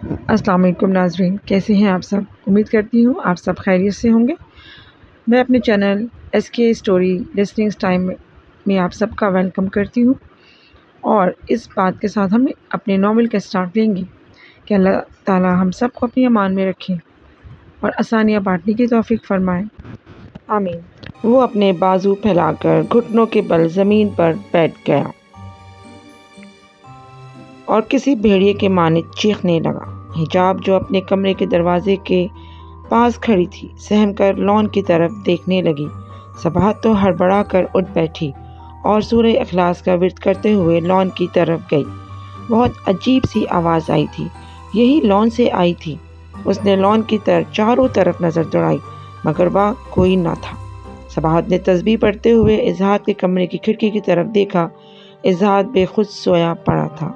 السلام علیکم ناظرین، کیسے ہیں آپ سب؟ امید کرتی ہوں آپ سب خیریت سے ہوں گے۔ میں اپنے چینل ایس کے اسٹوری لسننگ ٹائم میں آپ سب کا ویلکم کرتی ہوں، اور اس بات کے ساتھ ہم اپنے ناول کا اسٹارٹ لیں گے کہ اللہ تعالیٰ ہم سب کو اپنی امان میں رکھیں اور آسانیاں بانٹنے کی توفیق فرمائے، آمین۔ وہ اپنے بازو پھیلا کر گھٹنوں کے بل زمین پر بیٹھ گیا اور کسی بھیڑیے کے مانند چیخنے لگا۔ حجاب جو اپنے کمرے کے دروازے کے پاس کھڑی تھی سہم کر لان کی طرف دیکھنے لگی۔ صباحت تو ہڑبڑا کر اٹھ بیٹھی اور سورہ اخلاص کا ورد کرتے ہوئے لان کی طرف گئی۔ بہت عجیب سی آواز آئی تھی، یہی لان سے آئی تھی۔ اس نے لان کی چاروں طرف نظر دوڑائی مگر وہاں کوئی نہ تھا۔ صباحت نے تسبیح پڑھتے ہوئے اظہار کے کمرے کی کھڑکی کی طرف دیکھا۔ اظہار بے خود سویا پڑا تھا۔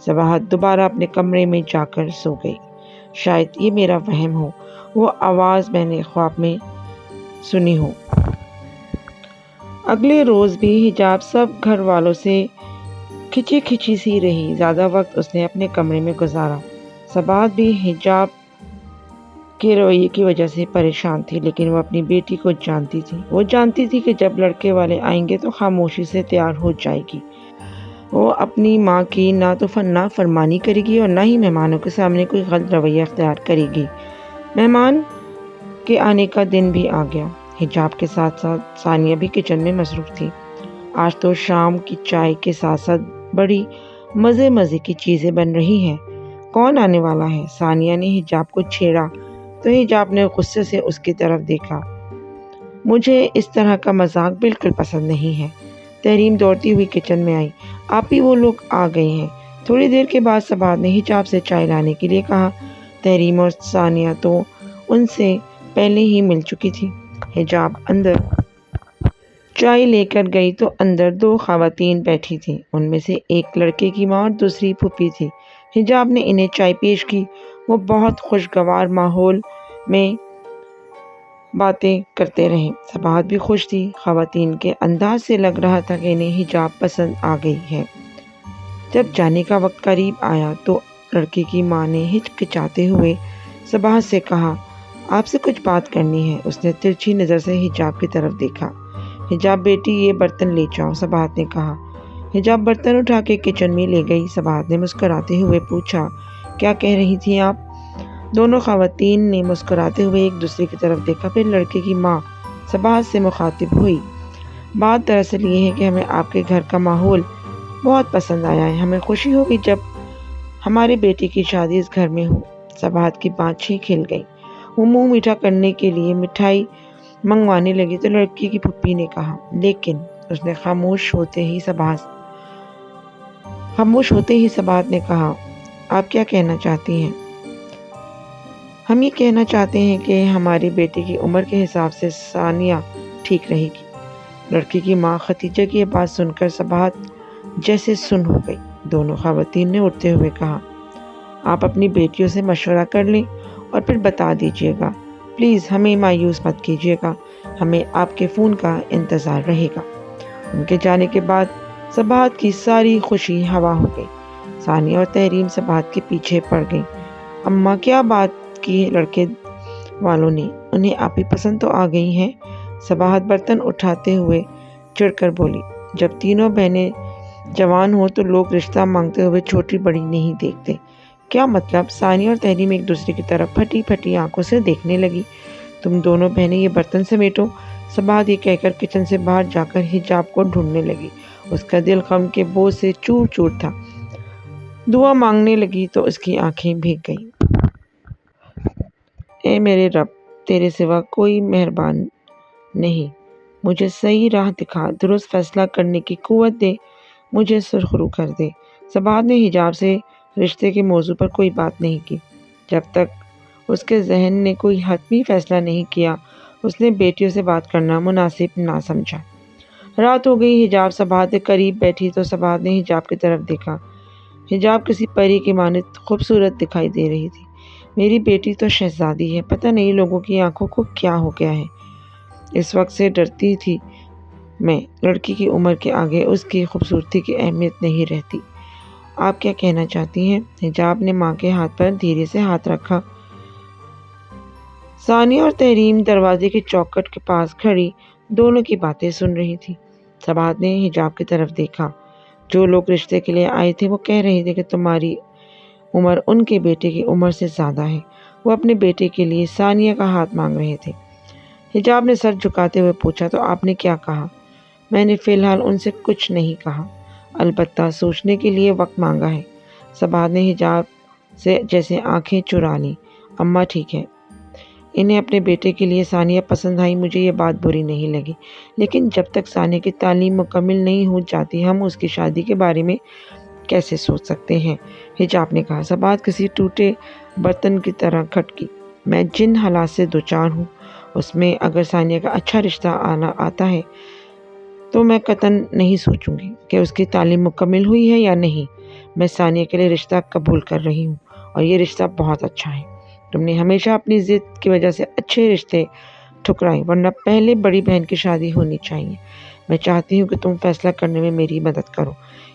صباحت دوبارہ اپنے کمرے میں جا کر سو گئی۔ شاید یہ میرا وہم ہو، وہ آواز میں نے خواب میں سنی ہو۔ اگلے روز بھی حجاب سب گھر والوں سے کھچی کھچی سی رہی۔ زیادہ وقت اس نے اپنے کمرے میں گزارا۔ صباحت بھی حجاب کے رویے کی وجہ سے پریشان تھی، لیکن وہ اپنی بیٹی کو جانتی تھی۔ وہ جانتی تھی کہ جب لڑکے والے آئیں گے تو خاموشی سے تیار ہو جائے گی۔ وہ اپنی ماں کی نہ تو فرمانی کرے گی اور نہ ہی مہمانوں کے سامنے کوئی غلط رویہ اختیار کرے گی۔ مہمان کے آنے کا دن بھی آ گیا۔ حجاب کے ساتھ ساتھ ثانیہ بھی کچن میں مصروف تھی۔ آج تو شام کی چائے کے ساتھ ساتھ بڑی مزے کی چیزیں بن رہی ہیں۔ کون آنے والا ہے؟ ثانیہ نے حجاب کو چھیڑا تو حجاب نے غصے سے اس کی طرف دیکھا۔ مجھے اس طرح کا مذاق بالکل پسند نہیں ہے۔ تحریم دوڑتی ہوئی کچن میں آئی۔ آپ ہی وہ لوگ آ گئے ہیں۔ تھوڑی دیر کے بعد صباحت نے حجاب سے چائے لانے کے لیے کہا۔ تحریم اور ثانیہ تو ان سے پہلے ہی مل چکی تھی۔ حجاب اندر چائے لے کر گئی تو اندر دو خواتین بیٹھی تھیں۔ ان میں سے ایک لڑکے کی ماں اور دوسری پھوپھی تھی۔ حجاب نے انہیں چائے پیش کی۔ وہ بہت خوشگوار ماحول میں باتیں کرتے رہے۔ صباحت بھی خوش تھی۔ خواتین کے انداز سے لگ رہا تھا کہ انہیں حجاب پسند آ گئی ہے۔ جب جانے کا وقت قریب آیا تو لڑکے کی ماں نے ہچکچاتے ہوئے صباحت سے کہا، آپ سے کچھ بات کرنی ہے۔ اس نے ترچھی نظر سے حجاب کی طرف دیکھا۔ حجاب بیٹی یہ برتن لے جاؤ، صباحت نے کہا۔ حجاب برتن اٹھا کے کچن میں لے گئی۔ صباحت نے مسکراتے ہوئے پوچھا، کیا کہہ رہی تھی آپ؟ دونوں خواتین نے مسکراتے ہوئے ایک دوسرے کی طرف دیکھا۔ پھر لڑکے کی ماں صباحت سے مخاطب ہوئی، بات دراصل یہ ہے کہ ہمیں آپ کے گھر کا ماحول بہت پسند آیا ہے۔ ہمیں خوشی ہوگی جب ہمارے بیٹے کی شادی اس گھر میں ہو۔ صباحت کی بانچیں کھل گئیں۔ وہ منہ میٹھا کرنے کے لیے مٹھائی منگوانے لگی تو لڑکی کی پھوپھی نے کہا، لیکن اس نے خاموش ہوتے ہی صباحت نے کہا، آپ کیا کہنا چاہتی ہیں؟ ہم یہ کہنا چاہتے ہیں کہ ہمارے بیٹے کی عمر کے حساب سے ثانیہ ٹھیک رہے گی۔ لڑکی کی ماں ختیجہ کی یہ بات سن کر صباحت جیسے سن ہو گئی۔ دونوں خواتین نے اٹھتے ہوئے کہا، آپ اپنی بیٹیوں سے مشورہ کر لیں اور پھر بتا دیجیے گا۔ پلیز ہمیں مایوس مت کیجیے گا، ہمیں آپ کے فون کا انتظار رہے گا۔ ان کے جانے کے بعد صباحت کی ساری خوشی ہوا ہو گئی۔ ثانیہ اور تحریم صباحت کے پیچھے پڑ گئیں۔ اماں کیا بات کی لڑکے والوں نے؟ انہیں آپ ہی پسند تو آ گئی ہیں۔ صباحت برتن اٹھاتے ہوئے چڑھ کر بولی، جب تینوں بہنیں جوان ہوں تو لوگ رشتہ مانگتے ہوئے چھوٹی بڑی نہیں دیکھتے۔ کیا مطلب؟ ثانیہ اور تحریم ایک دوسرے کی طرف پھٹی پھٹی آنکھوں سے دیکھنے لگی۔ تم دونوں بہنیں یہ برتن سمیٹو۔ صباحت یہ کہہ کر کچن سے باہر جا کر حجاب کو ڈھونڈنے لگی۔ اس کا دل غم کے بوجھ سے چور چور تھا۔ دعا مانگنے لگی تو اس کی آنکھیں بھیگ گئیں۔ اے میرے رب، تیرے سوا کوئی مہربان نہیں، مجھے صحیح راہ دکھا، درست فیصلہ کرنے کی قوت دے، مجھے سرخرو کر دے۔ صباحت نے حجاب سے رشتے کے موضوع پر کوئی بات نہیں کی۔ جب تک اس کے ذہن نے کوئی حتمی فیصلہ نہیں کیا، اس نے بیٹیوں سے بات کرنا مناسب نہ سمجھا۔ رات ہو گئی۔ حجاب صباحت کے قریب بیٹھی تو صباحت نے حجاب کی طرف دیکھا۔ حجاب کسی پری کی مانند خوبصورت دکھائی دے رہی تھی۔ میری بیٹی تو شہزادی ہے، پتہ نہیں لوگوں کی آنکھوں کو کیا ہو گیا ہے۔ اس وقت سے ڈرتی تھی میں، لڑکی کی عمر کے آگے اس کی خوبصورتی کی اہمیت نہیں رہتی۔ آپ کیا کہنا چاہتی ہیں؟ حجاب نے ماں کے ہاتھ پر دھیرے سے ہاتھ رکھا۔ ثانیہ اور تحریم دروازے کے چوکھٹ کے پاس کھڑی دونوں کی باتیں سن رہی تھی۔ سبات نے حجاب کی طرف دیکھا۔ جو لوگ رشتے کے لیے آئے تھے وہ کہہ رہے تھے کہ تمہاری عمر ان کے بیٹے کی عمر سے زیادہ ہے۔ وہ اپنے بیٹے کے لیے ثانیہ کا ہاتھ مانگ رہے تھے۔ حجاب نے سر جھکاتے ہوئے پوچھا، تو آپ نے کیا کہا؟ میں نے فی الحال ان سے کچھ نہیں کہا، البتہ سوچنے کے لیے وقت مانگا ہے۔ سبات نے حجاب سے جیسے آنکھیں چرا لیں۔ اماں ٹھیک ہے، انہیں اپنے بیٹے کے لیے ثانیہ پسند آئی، مجھے یہ بات بری نہیں لگی، لیکن جب تک ثانیہ کی تعلیم مکمل نہیں ہو جاتی ہم اس کی شادی کے بارے میں کیسے سوچ سکتے ہیں؟ حجاب نے کہا۔ سبات کسی ٹوٹے برتن کی طرح کھٹکی۔ میں جن حالات سے دوچار ہوں اس میں اگر ثانیہ کا اچھا رشتہ آتا ہے تو میں قطعاً نہیں سوچوں گی کہ اس کی تعلیم مکمل ہوئی ہے یا نہیں۔ میں ثانیہ کے لیے رشتہ قبول کر رہی ہوں اور یہ رشتہ بہت اچھا ہے۔ تم نے ہمیشہ اپنی ضد کی وجہ سے اچھے رشتے ٹھکرائے، ورنہ پہلے بڑی بہن کی شادی ہونی چاہیے۔ میں چاہتی ہوں کہ تم فیصلہ کرنے میں میری مدد کرو۔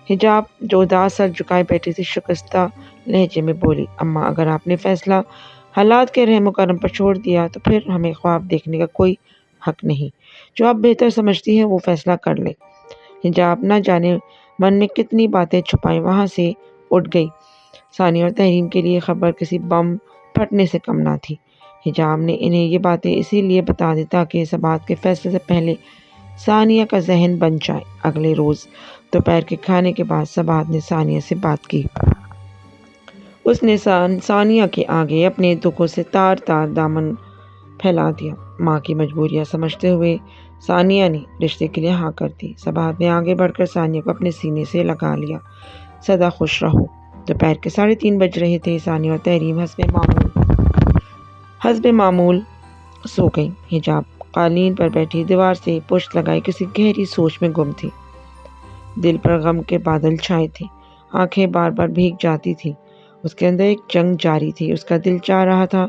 حجاب جو اداس سر جھکائے بیٹھی تھی شکستہ لہجے میں بولی، اماں اگر آپ نے فیصلہ حالات کے رحم و کرم پر چھوڑ دیا تو پھر ہمیں خواب دیکھنے کا کوئی حق نہیں۔ جو آپ بہتر سمجھتی ہیں وہ فیصلہ کر لیں۔ حجاب نہ جانے من میں کتنی باتیں چھپائیں وہاں سے اٹھ گئی۔ ثانیہ اور تحریم کے لیے خبر کسی بم پھٹنے سے کم نہ تھی۔ حجاب نے انہیں یہ باتیں اسی لیے بتا دی تاکہ سبات کے فیصلے سے پہلے ثانیہ کا ذہن بن جائے۔ اگلے روز دوپہر کے کھانے کے بعد سبات نے ثانیہ سے بات کی۔ اس نے ثانیہ کے آگے اپنے دکھوں سے تار تار دامن پھیلا دیا۔ ماں کی مجبوریاں سمجھتے ہوئے ثانیہ نے رشتے کے لیے ہاں کر دی۔ سبات نے آگے بڑھ کر ثانیہ کو اپنے سینے سے لگا لیا۔ سدا خوش رہو۔ دوپہر کے 3:30 بج رہے تھے۔ ثانیہ اور تحریم حسب معمول سو گئی۔ حجاب قالین پر بیٹھی دیوار سے پشت لگائے کسی گہری سوچ میں گم تھی۔ دل پر غم کے بادل چھائے تھے، آنکھیں بار بار بھیگ جاتی تھی۔ اس کے اندر ایک جنگ جاری تھی۔ اس کا دل چاہ رہا تھا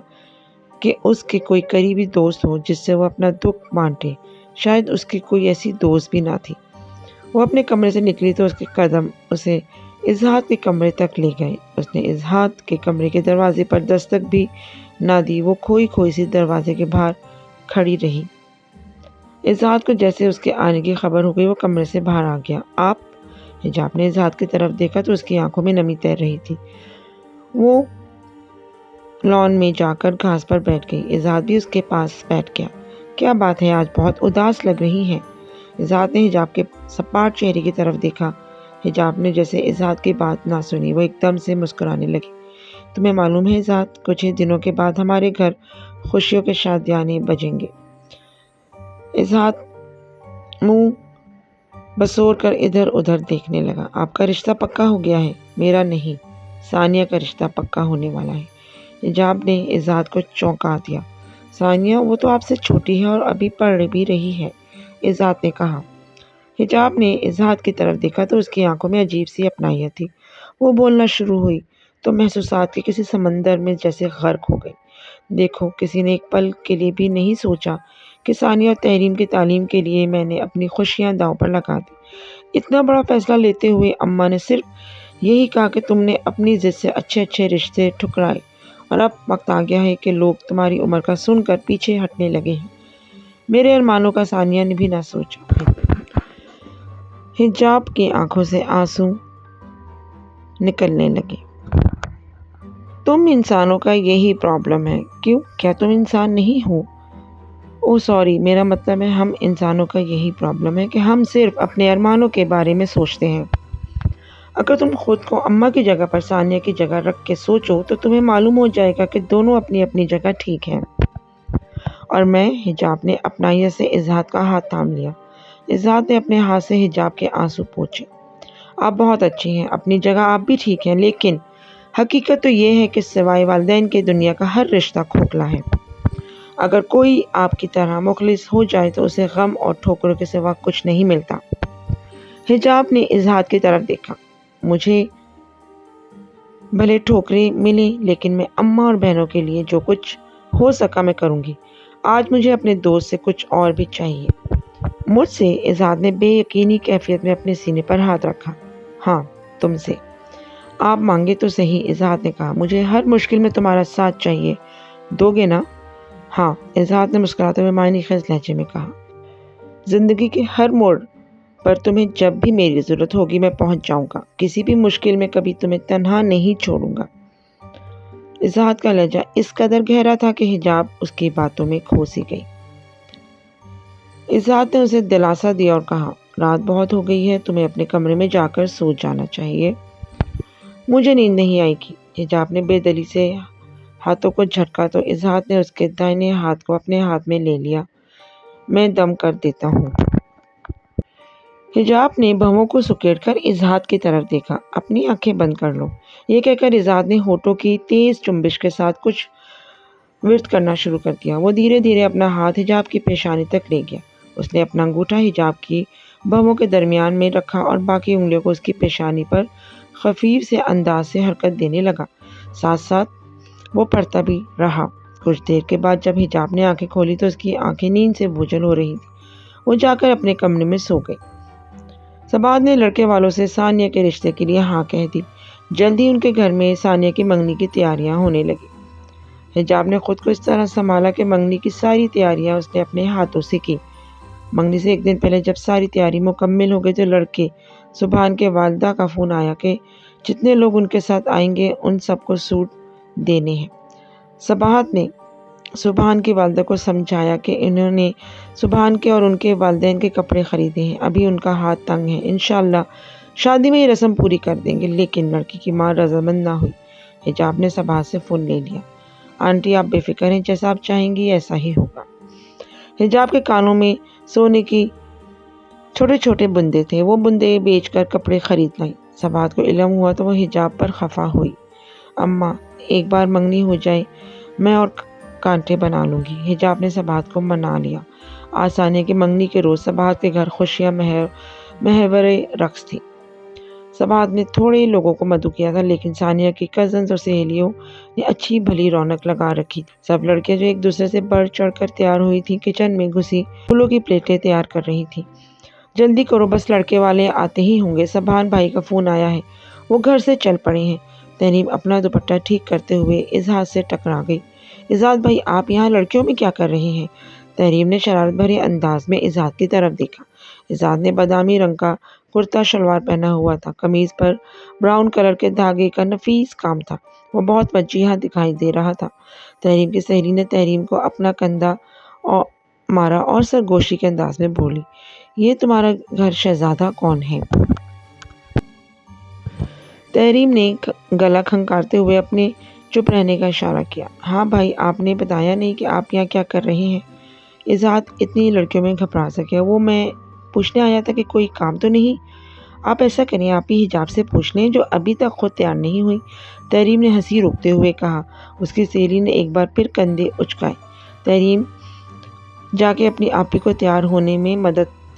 کہ اس کے کوئی قریبی دوست ہو جس سے وہ اپنا دکھ بانٹے۔ شاید اس کی کوئی ایسی دوست بھی نہ تھی۔ وہ اپنے کمرے سے نکلی تو اس کے قدم اسے اظہار کے کمرے تک لے گئے۔ اس نے اظہار کے کمرے کے دروازے پر دستک بھی نہ دی۔ وہ کھوئی کھوئی سی دروازے کے باہر کھڑی رہی۔ اظہار کو جیسے اس کے آنے کی خبر ہو گئی وہ کمرے سے باہر آ گیا۔ آپ؟ حجاب نے اظہار کی طرف دیکھا تو اس کی آنکھوں میں نمی تیر رہی تھی۔ وہ لان میں جا کر گھاس پر بیٹھ گئی۔ اظہار بھی اس کے پاس بیٹھ گیا۔ کیا بات ہے، آج بہت اداس لگ رہی ہیں؟ اظہار نے حجاب کے سپاٹ چہرے کی طرف دیکھا۔ حجاب نے جیسے اظہار کی بات نہ سنی، وہ ایک دم سے مسکرانے لگی۔ تمہیں معلوم ہے اظہار، کچھ ہی دنوں کے بعد ہمارے گھر خوشیوں کے شادیانے بجیں گے۔ اظہار منہ بسور کر ادھر ادھر دیکھنے لگا۔ آپ کا رشتہ پکا ہو گیا ہے؟ میرا نہیں، ثانیہ کا رشتہ پکا ہونے والا ہے۔ حجاب نے اظہار کو چونکا دیا۔ ثانیہ؟ وہ تو آپ سے چھوٹی ہے اور ابھی پڑھ بھی رہی ہے، اظہار نے کہا۔ حجاب نے اظہار کی طرف دیکھا تو اس کی آنکھوں میں عجیب سی اپنائیت تھی۔ وہ بولنا شروع ہوئی تو محسوسات کے کسی سمندر میں جیسے غرق ہو گئی۔ دیکھو، کسی نے ایک پل کے لیے بھی نہیں سوچا کہ ثانیہ اور تحریم کی تعلیم کے لیے میں نے اپنی خوشیاں داؤ پر لگا دی۔ اتنا بڑا فیصلہ لیتے ہوئے اماں نے صرف یہی کہا کہ تم نے اپنی ضد سے اچھے اچھے رشتے ٹھکرائے اور اب وقت آ گیا ہے کہ لوگ تمہاری عمر کا سن کر پیچھے ہٹنے لگے ہیں۔ میرے ارمانوں کا ثانیہ نے بھی نہ سوچا۔ حجاب کی آنکھوں سے آنسو نکلنے لگے۔ تم انسانوں کا یہی پرابلم ہے۔ کیوں؟ کیا تم انسان نہیں ہو؟ اوہ سوری، میرا مطلب ہے ہم انسانوں کا یہی پرابلم ہے کہ ہم صرف اپنے ارمانوں کے بارے میں سوچتے ہیں۔ اگر تم خود کو اماں کی جگہ پر ثانیہ کی جگہ رکھ کے سوچو تو تمہیں معلوم ہو جائے گا کہ دونوں اپنی اپنی جگہ ٹھیک ہیں۔ اور میں؟ حجاب نے اپنائیت سے اظہار کا ہاتھ تھام لیا۔ اظہار نے اپنے ہاتھ سے حجاب کے آنسو پوچھے۔ آپ بہت اچھی ہیں، اپنی جگہ آپ بھی ٹھیک ہیں، لیکن حقیقت تو یہ ہے کہ سوائے والدین کے دنیا کا ہر رشتہ کھوکھلا ہے۔ اگر کوئی آپ کی طرح مخلص ہو جائے تو اسے غم اور ٹھوکروں کے سوا کچھ نہیں ملتا۔ حجاب نے اظہار کی طرف دیکھا۔ مجھے بھلے ٹھوکریں ملیں لیکن میں اماں اور بہنوں کے لیے جو کچھ ہو سکا میں کروں گی۔ آج مجھے اپنے دوست سے کچھ اور بھی چاہیے۔ مجھ سے؟ اظہار نے بے یقینی کیفیت میں اپنے سینے پر ہاتھ رکھا۔ ہاں، تم سے۔ آپ مانگے تو صحیح، اظہار نے کہا۔ مجھے ہر مشکل میں تمہارا ساتھ چاہیے، دو گے نا؟ ہاں، اظہار نے مسکراتے ہوئے معنی خیز لہجے میں کہا۔ زندگی کے ہر موڑ پر تمہیں جب بھی میری ضرورت ہوگی میں پہنچ جاؤں گا، کسی بھی مشکل میں کبھی تمہیں تنہا نہیں چھوڑوں گا۔ اظہار کا لہجہ اس قدر گہرا تھا کہ حجاب اس کی باتوں میں کھو سی گئی۔ اظہار نے اسے دلاسا دیا اور کہا، رات بہت ہو گئی ہے، تمہیں اپنے کمرے میں جا کر سو جانا چاہیے۔ مجھے نیند نہیں آئے گی۔ حجاب نے بے دلی سے ہاتھوں کو جھٹکا تو اظہار نے اس کے دائیں ہاتھ کو اپنے ہاتھ میں لے لیا۔ میں دم کر دیتا ہوں۔ حجاب نے بھووں کو سکیڑ کر اظہار کی طرف دیکھا۔ اپنی آنکھیں بند کر لو، یہ کہہ کر اظہار نے ہونٹوں کی تیز چنبش کے ساتھ کچھ ورد کرنا شروع کر دیا۔ وہ دھیرے دھیرے اپنا ہاتھ حجاب کی پیشانی تک لے گیا۔ اس نے اپنا انگوٹھا حجاب کی بھووں کے درمیان میں رکھا اور باقی انگلیوں کو اس کی پیشانی پر خفیف سے انداز سے حرکت دینے لگا۔ ساتھ ساتھ وہ پڑھتا بھی رہا۔ کچھ دیر کے بعد جب حجاب نے آنکھیں کھولی تو اس کی آنکھیں نیند سے بوجھل ہو رہی تھیں۔ وہ جا کر اپنے کمرے میں سو گئی۔ صباحت نے لڑکے والوں سے ثانیہ کے رشتے کے لیے ہاں کہہ دی۔ جلدی ان کے گھر میں ثانیہ کی منگنی کی تیاریاں ہونے لگی۔ حجاب نے خود کو اس طرح سنبھالا کہ منگنی کی ساری تیاریاں اس نے اپنے ہاتھوں سے کی۔ منگنی سے ایک دن پہلے جب ساری تیاری مکمل ہو گئی تو لڑکے سبحان کے والدہ کا فون آیا کہ جتنے لوگ ان کے ساتھ آئیں گے ان سب کو سوٹ دینے ہیں۔ صباحت نے سبحان کی والدہ کو سمجھایا کہ انہوں نے سبحان کے اور ان کے والدین کے کپڑے خریدے ہیں، ابھی ان کا ہاتھ تنگ ہے، انشاءاللہ شادی میں یہ رسم پوری کر دیں گے۔ لیکن لڑکی کی ماں رضامند نہ ہوئی۔ حجاب نے صباحت سے فون لے لیا۔ آنٹی آپ بے فکر ہیں، جیسا آپ چاہیں گی ایسا ہی ہوگا۔ حجاب کے کانوں میں سونے کی چھوٹے چھوٹے بندے تھے، وہ بندے بیچ کر کپڑے خرید لائی۔ صباحت کو علم ہوا تو وہ حجاب پر خفا ہوئی۔ اماں ایک بار منگنی ہو جائے میں اور کانٹے بنا لوں گی۔ حجاب نے صباحت کو منا لیا۔ آج ثانیہ کی منگنی کے روز صباحت کے گھر خوشیاں محور رقص تھی۔ صباحت نے تھوڑے لوگوں کو مدعو کیا تھا لیکن ثانیہ کی کزنز اور سہیلیوں نے اچھی بھلی رونق لگا رکھی تھی۔ سب لڑکیاں جو ایک دوسرے سے بڑھ چڑھ کر تیار ہوئی تھیں کچن میں گھسی پھولوں کی پلیٹیں تیار کر رہی تھیں۔ جلدی کرو، بس لڑکے والے آتے ہی ہوں گے، سبحان بھائی کا فون آیا ہے، وہ گھر سے چل پڑے ہیں۔ تریم اپنا دوپٹہ ٹھیک کرتے ہوئے اظہار سے ٹکرا گئی۔ اظہار بھائی آپ یہاں لڑکیوں میں کیا کر رہے ہیں؟ تریم نے شرارت بھرے انداز میں اظہار کی طرف دیکھا۔ اظہار نے بادامی رنگ کا کرتا شلوار پہنا ہوا تھا، قمیض پر براؤن کلر کے دھاگے کا نفیس کام تھا، وہ بہت مجیحا دکھائی دے رہا تھا۔ تریم کی سہیلی نے تریم کو اپنا کندھا مارا اور سرگوشی کے انداز میں بولی، یہ تمہارا گھر شہزادہ کون ہے؟ تریم نے گلا کھنکارتے ہوئے اپنے چپ رہنے کا اشارہ کیا۔ ہاں بھائی، آپ نے بتایا نہیں کہ آپ یہاں کیا کر رہے ہیں؟ اظہار اتنی لڑکیوں میں گھبرا سکے، وہ میں پوچھنے آیا تھا کہ کوئی کام تو نہیں؟ آپ ایسا کریں، آپ ہی حجاب سے پوچھ لیں جو ابھی تک خود تیار نہیں ہوئی۔ تریم نے ہنسی روکتے ہوئے کہا۔ اس کی سہیلی نے ایک بار پھر کندھے اچکائے۔ تریم جا کے اپنی آپی کو تیار ہونے میں مدد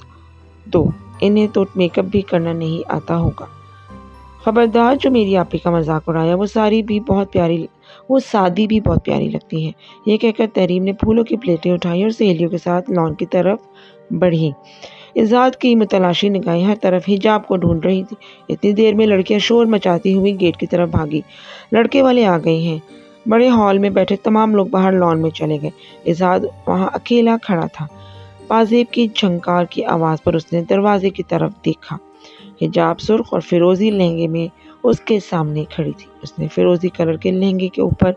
دو، انہیں تو میک اپ بھی کرنا نہیں آتا ہوگا۔ خبردار جو میری آپی کا مذاق اڑایا، وہ سادی بھی بہت پیاری لگتی ہے۔ یہ کہہ کر تریم نے پھولوں کی پلیٹیں اٹھائی اور سہیلیوں کے ساتھ لان کی طرف بڑھی۔ اظہار کی متلاشی نگاہیں ہر طرف حجاب کو ڈھونڈ رہی تھی۔ اتنی دیر میں لڑکیاں شور مچاتی ہوئی گیٹ کی طرف بھاگی۔ لڑکے والے آ گئے ہیں۔ بڑے ہال میں بیٹھے تمام لوگ باہر لان میں چلے گئے۔ اظہار وہاں اکیلا کھڑا تھا۔ پازیب کی جھنکار کی آواز پر اس نے دروازے کی طرف دیکھا۔ حجاب سرخ اور فیروزی لہنگے میں اس کے سامنے کھڑی تھی۔ اس نے فیروزی کلر کے لہنگے کے اوپر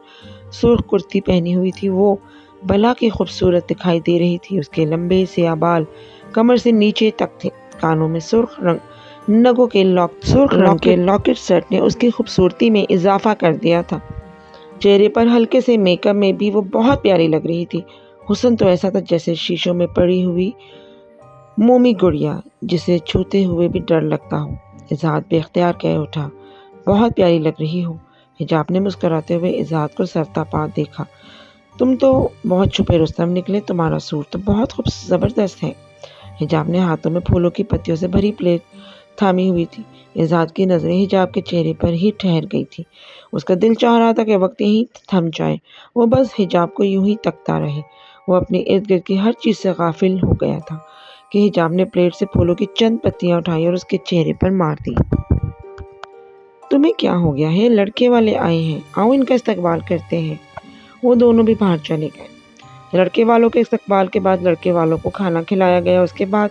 سرخ کرتی پہنی ہوئی تھی، وہ بھلا کی خوبصورت دکھائی دے رہی تھی۔ اس کے لمبے سیاہ بال کمر سے نیچے تک تھے، کانوں میں سرخ نگوں کے لاکٹ سیٹ نے اس کی خوبصورتی میں اضافہ کر دیا تھا۔ چہرے پر ہلکے سے میک اپ میں بھی وہ بہت پیاری لگ رہی تھی۔ حسن تو ایسا تھا جیسے شیشوں میں پڑی ہوئی مومی گڑیا جسے چھوتے ہوئے بھی ڈر لگتا ہو۔ اظہار بے اختیار کہہ اٹھا، بہت پیاری لگ رہی ہو۔ حجاب نے مسکراتے ہوئے اظہار کو سرتاپا دیکھا۔ تم تو بہت چھپے رستم نکلے، تمہارا سوٹ تو بہت زبردست ہے۔ حجاب نے ہاتھوں میں پھولوں کی پتیوں سے بھری پلیٹ تھامی ہوئی تھی۔ اظہار کی نظریں حجاب کے چہرے پر ہی ٹھہر گئی تھی۔ اس کا دل چاہ رہا تھا کہ وقت یہیں تھم جائے، وہ بس حجاب کو یوں ہی تکتا رہے۔ وہ اپنے ارد گرد کی ہر چیز سے غافل ہو گیا تھا کہ حجاب نے پلیٹ سے پھولوں کی چند پتیاں اٹھائی اور اس کے چہرے پر مار دی۔ تمہیں کیا ہو گیا ہے؟ لڑکے والے آئے ہیں، آؤ ان کا استقبال کرتے ہیں۔ وہ دونوں بھی باہر چلے گئے۔ لڑکے والوں کے استقبال کے بعد لڑکے والوں کو کھانا کھلایا گیا۔ اس کے بعد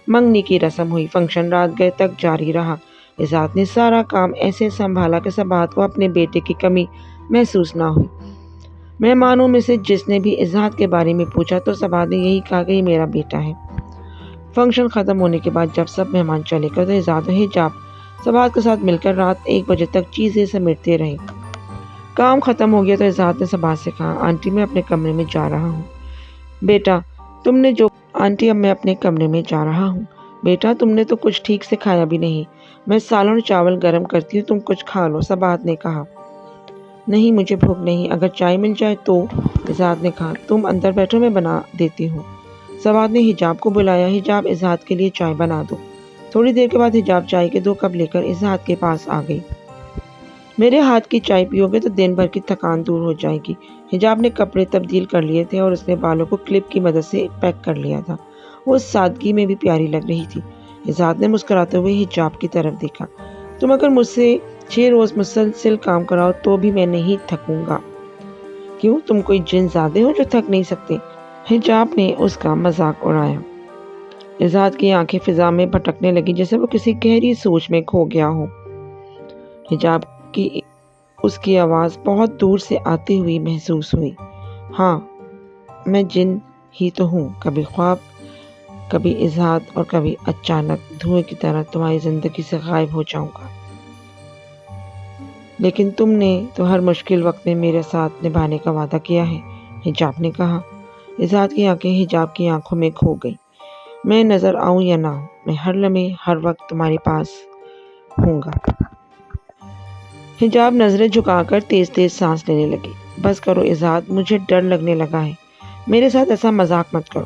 منگنی کی رسم ہوئی۔ فنکشن رات گئے تک جاری رہا۔ اظہار نے سارا کام ایسے سنبھالا کہ سبات کو اپنے بیٹے کی کمی محسوس نہ ہوئی۔ مہمانوں میں سے جس نے بھی اظہار کے بارے میں پوچھا تو سبات نے یہی کہا کہ یہ میرا بیٹا ہے۔ فنکشن ختم ہونے کے بعد جب سب مہمان چلے گئے تو اظہار اور حجاب سبات کے ساتھ مل کر رات 1 بجے تک چیزیں سمیٹتے رہے۔ کام ختم ہو گیا تو اظہار نے سبات سے کہا، آنٹی میں اپنے کمرے میں جا رہا ہوں۔ بیٹا تم نے جو آنٹی اب میں اپنے کمرے میں جا رہا ہوں۔ بیٹا تم نے تو کچھ ٹھیک سے کھایا بھی نہیں، میں سالن اور چاول گرم کرتی ہوں، تم کچھ کھا لو، سبات نے کہا۔ نہیں مجھے بھوک نہیں، اگر چائے مل جائے تو، اظہار نے کہا۔ تم اندر بیٹھو میں بنا دیتی ہوں۔ سبات نے حجاب کو بلایا، حجاب اظہار کے لیے چائے بنا دو۔ تھوڑی دیر کے بعد حجاب چائے کے 2 کپ لے کر اظہار کے پاس آ گئی۔ میرے ہاتھ کی چائے پیو گے تو دن بھر کی تھکان دور ہو جائے گی۔ حجاب نے کپڑے تبدیل کر لیے تھے اور اس نے بالوں کو کلپ کی مدد سے پیک کر لیا تھا۔ وہ سادگی میں بھی پیاری لگ رہی تھی۔ اظہار نے مسکراتے ہوئے حجاب کی طرف دیکھا۔ تم اگر مجھ سے 6 روز مسلسل کام کراؤ تو بھی میں نہیں تھکوں گا۔ کیوں تم کوئی جن زادے ہو جو تھک نہیں سکتے؟ حجاب نے اس کا مذاق اڑایا۔ اظہار کی آنکھیں فضا میں بھٹکنے لگی جیسے وہ کسی گہری سوچ میں کھو گیا ہو۔ حجاب کی اس کی آواز بہت دور سے آتی ہوئی محسوس ہوئی۔ ہاں میں جن ہی تو ہوں، کبھی خواب، کبھی اظہار اور کبھی اچانک دھوئیں کی طرح تمہاری زندگی سے غائب ہو جاؤں گا۔ لیکن تم نے تو ہر مشکل وقت میں میرے ساتھ نبھانے کا وعدہ کیا ہے، حجاب نے کہا۔ اظہار کی آنکھیں حجاب کی آنکھوں میں کھو گئیں۔ میں نظر آؤں یا نہ آؤں، میں ہر لمحے ہر وقت تمہارے پاس ہوں گا۔ حجاب نظریں جھکا کر تیز تیز سانس لینے لگی۔ بس کرو اظہار، مجھے ڈر لگنے لگا ہے، میرے ساتھ ایسا مذاق مت کرو۔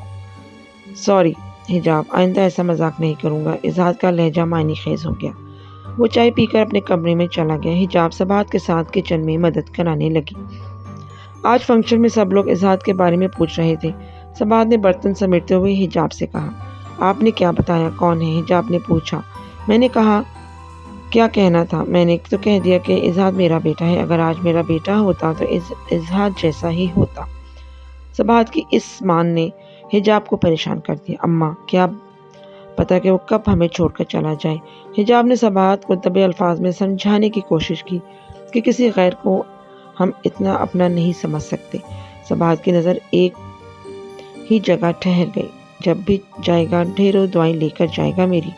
سوری حجاب، آئندہ ایسا مذاق نہیں کروں گا۔ اظہار کا لہجہ معنی خیز ہو گیا۔ وہ چائے پی کر اپنے کمرے میں چلا گیا۔ حجاب سبات کے ساتھ کچن میں مدد کرانے لگی۔ آج فنکشن میں سب لوگ اظہار کے بارے میں پوچھ رہے تھے۔ سبات نے برتن سمیٹتے ہوئے حجاب سے کہا، آپ نے کیا بتایا، کون ہے؟ حجاب نے پوچھا۔ میں نے کہا کیا کہنا تھا، میں نے تو کہہ دیا کہ اظہار میرا بیٹا ہے، اگر آج میرا بیٹا ہوتا تو اظہار جیسا ہی ہوتا۔ سبات کی اس مان نے حجاب کو پریشان کر دیا۔ اماں کیا پتا کہ وہ کب ہمیں چھوڑ کر چلا جائے۔ حجاب نے سبات کو دبے الفاظ میں سمجھانے کی کوشش کی کہ کسی غیر کو ہم اتنا اپنا نہیں سمجھ سکتے۔ سبات کی نظر ایک ہی جگہ ٹھہر گئی۔ جب بھی جائے گا ڈھیروں دعائیں لے کر جائے گا میری۔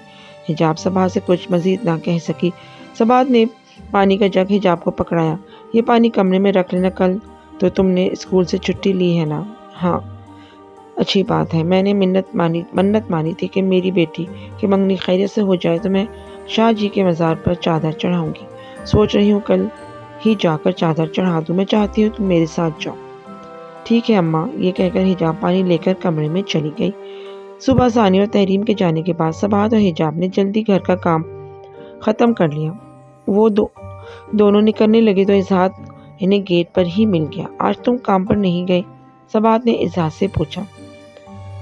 حجاب سبات سے کچھ مزید نہ کہہ سکی۔ سبات نے پانی کا جگ حجاب کو پکڑایا۔ یہ پانی کمرے میں رکھ لینا، کل تو تم نے اسکول سے چھٹی لی ہے نا؟ ہاں اچھی بات ہے، میں نے منت مانی تھی کہ میری بیٹی کی منگنی خیریت سے ہو جائے تو میں شاہ جی کے مزار پر چادر چڑھاؤں گی۔ سوچ رہی ہوں کل ہی جا کر چادر چڑھا دوں، میں چاہتی ہوں تم میرے ساتھ جاؤ۔ ٹھیک ہے اماں، یہ کہہ کر حجاب پانی لے کر کمرے میں چلی گئی۔ صبح ثانی اور تحریم کے جانے کے بعد سبات اور حجاب نے جلدی گھر کا کام ختم کر لیا۔ وہ دونوں نکلنے لگے تو اظہار انہیں گیٹ پر ہی مل گیا۔ آج تم کام پر نہیں گئے؟ سبات نے اظہار سے پوچھا۔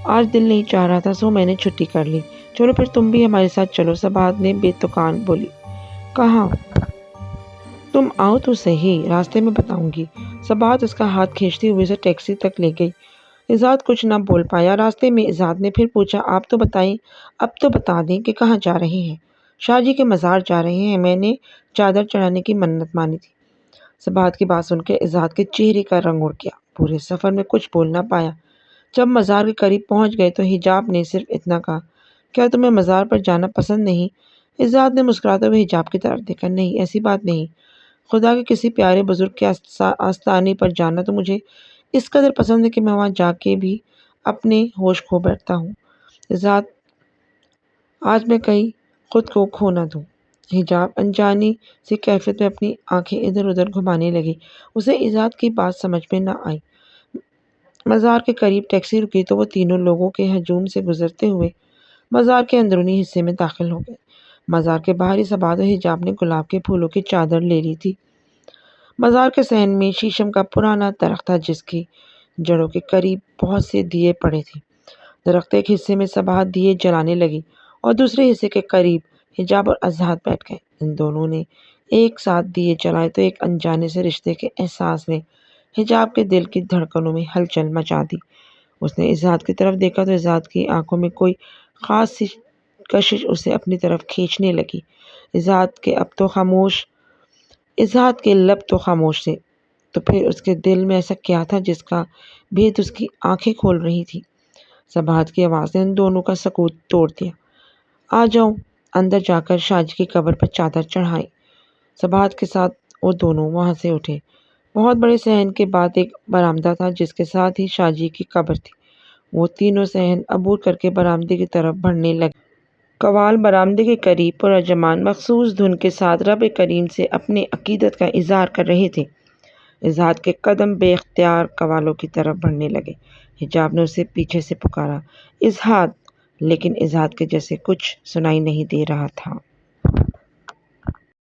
آج دل نہیں چاہ رہا تھا سو میں نے چھٹی کر لی۔ چلو پھر تم بھی ہمارے ساتھ چلو، سبات نے بے تکان بولی۔ کہاں؟ تم آؤ تو صحیح، راستے میں بتاؤں گی۔ سبات اس کا ہاتھ کھینچتی ہوئے اسے ٹیکسی تک لے گئی۔ اظہار کچھ نہ بول پایا۔ راستے میں اظہار نے پھر پوچھا، آپ تو بتائیں، اب تو بتا دیں کہ کہاں جا رہے ہیں؟ شاہ جی کے مزار جا رہے ہیں، میں نے چادر چڑھانے کی منت مانی تھی۔ سبات کی بات سن کے اظہار کے چہرے کا رنگ اڑ گیا۔ پورے سفر میں کچھ بول نہ پایا۔ جب مزار کے قریب پہنچ گئے تو حجاب نے صرف اتنا کہا، کیا تمہیں مزار پر جانا پسند نہیں؟ اظہار نے مسکراتے ہوئے حجاب کی طرف دیکھا، نہیں ایسی بات نہیں، خدا کے کسی پیارے بزرگ کے آستانے پر جانا تو مجھے اس قدر پسند ہے کہ میں وہاں جا کے بھی اپنے ہوش کھو بیٹھتا ہوں۔ اظہار آج میں کہیں خود کو کھو نہ دوں۔ حجاب انجانی سی کیفیت میں اپنی آنکھیں ادھر ادھر گھمانے لگی۔ اسے اظہار کی بات سمجھ میں نہ آئی۔ مزار کے قریب ٹیکسی رکی تو وہ تینوں لوگوں کے ہجوم سے گزرتے ہوئے مزار کے اندرونی حصے میں داخل ہو گئے۔ مزار کے باہر ہی سبات اور حجاب نے گلاب کے پھولوں کی چادر لے لی تھی۔ مزار کے صحن میں شیشم کا پرانا درخت تھا جس کی جڑوں کے قریب بہت سے دیے پڑے تھے۔ درخت ایک حصے میں سبات دیے جلانے لگی اور دوسرے حصے کے قریب حجاب اور اظہار بیٹھ گئے۔ ان دونوں نے ایک ساتھ دیے جلائے تو ایک انجانے سے رشتے کے احساس نے حجاب کے دل کی دھڑکنوں میں ہلچل مچا دی۔ اس نے اظہار کی طرف دیکھا تو اظہار کی آنکھوں میں کوئی خاص سی کشش اسے اپنی طرف کھینچنے لگی۔ اظہار کے لب تو خاموش تھے، تو پھر اس کے دل میں ایسا کیا تھا جس کا بھید اس کی آنکھیں کھول رہی تھی؟ صباحت کی آواز نے ان دونوں کا سکوت توڑ دیا۔ آ جاؤ۔ اندر جا کر شاجی کی قبر پر چادر چڑھائیں۔ صباحت کے ساتھ وہ دونوں وہاں سے اٹھے۔ بہت بڑے صحن کے بعد ایک برآمدہ تھا جس کے ساتھ ہی شاجی کی قبر تھی۔ وہ تینوں صحن عبور کر کے برآمدے کی طرف بڑھنے لگے۔ قوال برآمدے کے قریب پرجمان مخصوص دھن کے ساتھ رب کریم سے اپنے عقیدت کا اظہار کر رہے تھے۔ اظہار کے قدم بے اختیار قوالوں کی طرف بڑھنے لگے۔ حجاب نے اسے پیچھے سے پکارا، اظہار، لیکن اظہار کے جیسے کچھ سنائی نہیں دے رہا تھا۔